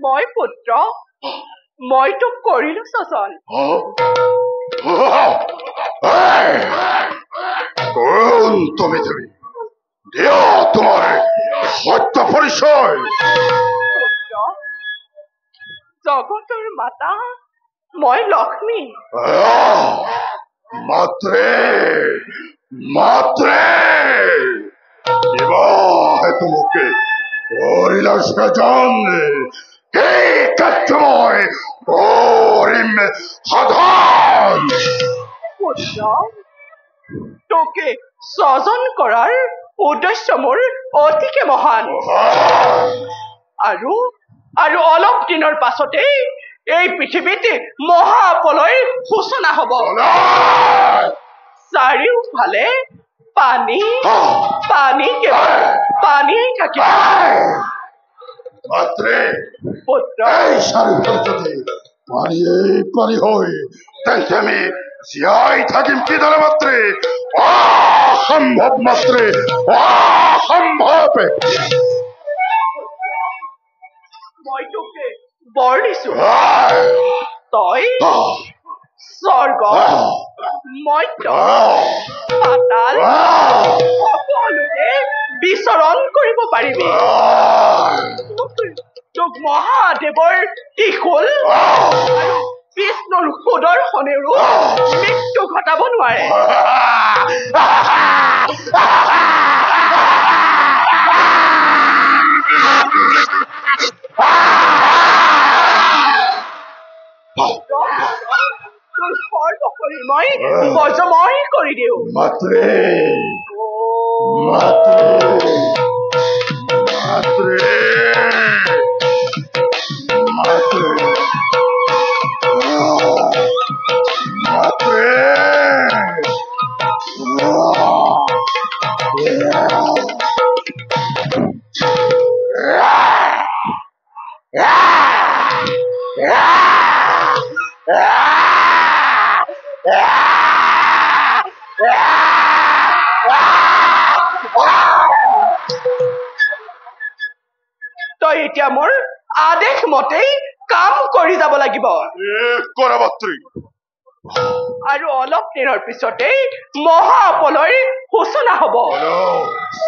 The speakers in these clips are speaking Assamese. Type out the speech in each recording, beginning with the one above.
মই পুত্ৰ মই তোক কৰিলো শাসন তুমি তুমি দিও তোমাৰ সত্য পৰিচয় জগতৰ মাতা মই লক্ষ্মী মাত্ৰে মাত্ৰে এবাৰ তোমাকে কৰিলা সেজন এই কাৰ্যময় কৰিম সাধন পুত্ৰ তোকে স্বজন কৰাৰ উদ্দেশ্য মোৰ অতিকে মহান আৰু আৰু অলপ দিনৰ পাছতে এই পৃথিৱীত মহাপ্ৰলয়ৰ সূচনা হ'ব চাৰিওফালে পানী পানী কেৱল পানীয়ে থাকিব মাত্ৰে পুত্ৰ এই চারিফালে যদি পানি পানি হয় তাইতে আমি জিয়াই থাকিম কি ধরে মাত্রে অসম্ভব মাত্রে অসম্ভব মই তোকে বৰ দিছো তই স্বৰ্গ মধ্য পাতাল সকলোতে বিচৰণ কৰিব পাৰিবি তোক মহাদেৱৰ ত্ৰিশূল আৰু বিষ্ণুৰ সুদৰ্শনেৰো মৃত্যু ঘটাব নোৱাৰে মই বজময় কৰি দিওঁ মাত্ৰে মাত্ৰে মাত্ৰে মাত্ৰে মাত্ৰে তই এতিয়া মোৰ আদেশ মতেই কাম কৰি যাব লাগিব কৰা মাত্ৰে আৰু অলপ দিনৰ পিছতেই মহাপ্ৰলয়ৰ সূচনা হ'ব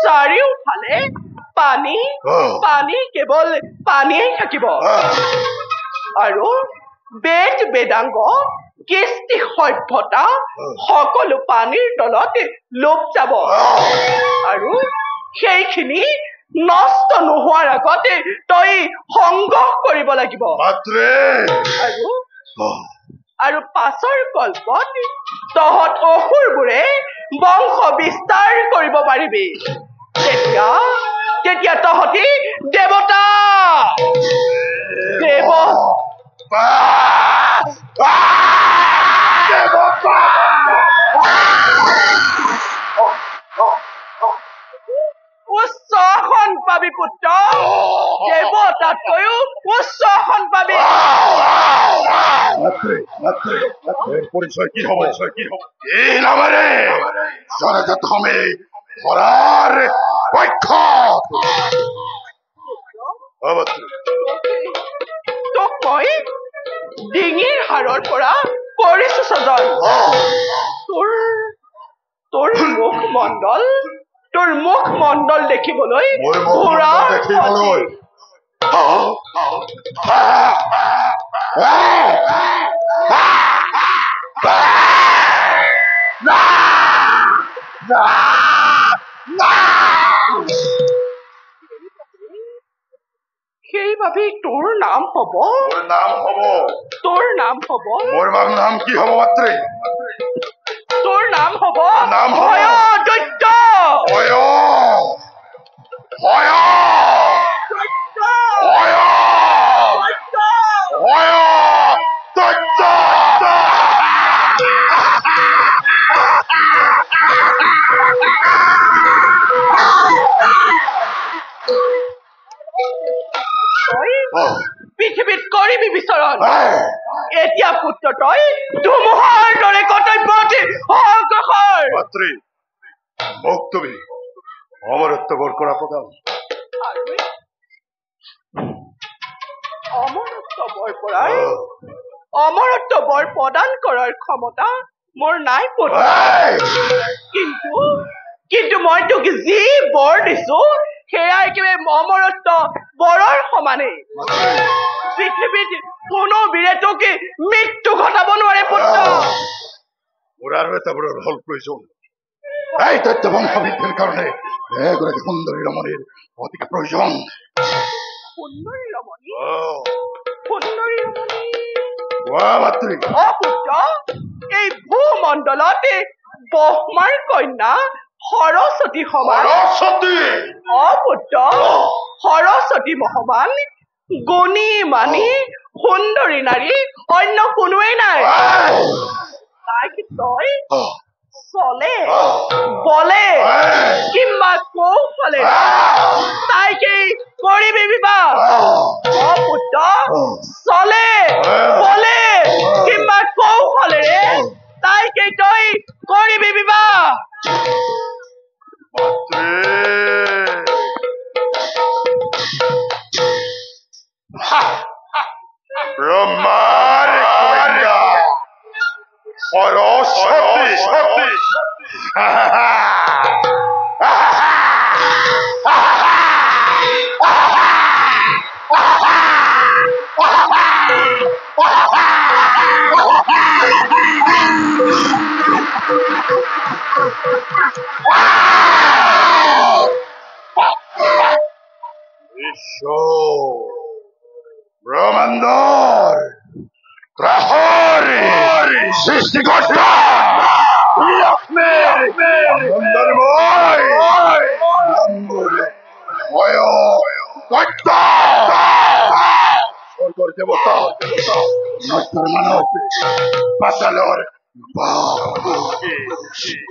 চাৰিওফালে পানী পানী কেৱল পানীয়ে থাকিব আৰু বেদ বেদাংগ কৃষ্টি সভ্যতা সকলো পানীৰ তলত লোপ যাব আৰু সেইখিনি নষ্ট নোহোৱাৰ আগতে তই সংগ্ৰহ কৰিব লাগিব মাত্ৰে আৰু পাছৰ কল্পত তহঁত অসুৰবোৰে বংশ বিস্তাৰ কৰিব পাৰিবি তেতিয়া তেতিয়া তহঁতি দেৱতা উচ্চ আসন পাবি পুত্ৰ দেৱতাতকৈও উচ্চ আসন পাবি পৰিচয় কি হবে এই নামে জনজাতমে ধৰাৰ পক্ষ তোক মই ডিঙিৰ হাড়ৰ পৰা কৰিছো সজন তোৰ মুখমণ্ডল তোৰ মুখমণ্ডল দেখিবলৈ মোৰ মুখমণ্ডল দেখিবলৈ সেইবাবেই তোৰ নাম হব মোৰ নাম হব তোৰ নাম হব মোৰ নাম কি হব মাত্ৰে তোৰ নাম হব নাম হব দৈত্য হয় হয় পৃথিৱীত কৰিবি বিচৰণ এতিয়া পুত্ৰ তই ধুমুহাৰ দৰে কৰ্তব্যতে অগ্ৰসৰ মাতৃ মোক তুমি অমৰত্ব বৰ কৰা প্ৰদান অমৰত্ব বৰ পৰাই অমৰত্ব বৰ প্ৰদান কৰাৰ ক্ষমতা মোৰ নাই পুত্ৰ কিন্তু মই তোক যি বৰ দিছো সেয়া একেবাৰে অমৰত্ব বৰৰ সমানেই পৃথিৱীত কোনো বীৰে তোক মৃত্যু ঘটাব নোৱাৰে পুত্ৰ মোৰ আৰু এটা বৰ হল প্ৰয়োজন এই তথ্য বংশবৃদ্ধিৰ কাৰণে এগৰাকী সুন্দৰী ৰমণীৰ অতিকে প্ৰয়োজন সুন্দৰী ৰমণী মাতৃ পুত্ৰ এই ভূমণ্ডলত ব্ৰহ্মাৰ কন্যা সৰস্বতী সমান পুত্ৰ সৰস্বতী মহমান গুণী মানি সুন্দৰী নাৰী অন্য কোনোৱেই নাই তাইক তই চলে বলে কিংবা কৌশলে তাইকে কৰিবি বিবাহ পুত্ৰ চলে বলে কিংবা কৌশলেৰে তাইকে তই কৰিবি বিবাহ ব্ৰহ্মাৰ কন্যা সৰস্বতী ব্ৰহ্মাণ্ডৰ ত্ৰাসৰ সৃষ্টিকৰ্তা স্বৰ্গৰ দেৱতা মানৱ পাতালৰ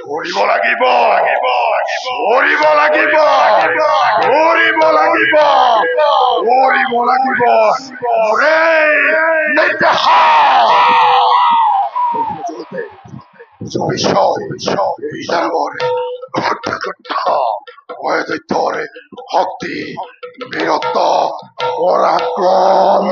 কৰিব লাগিব শক্তি বীৰত্ব পৰাক্ৰম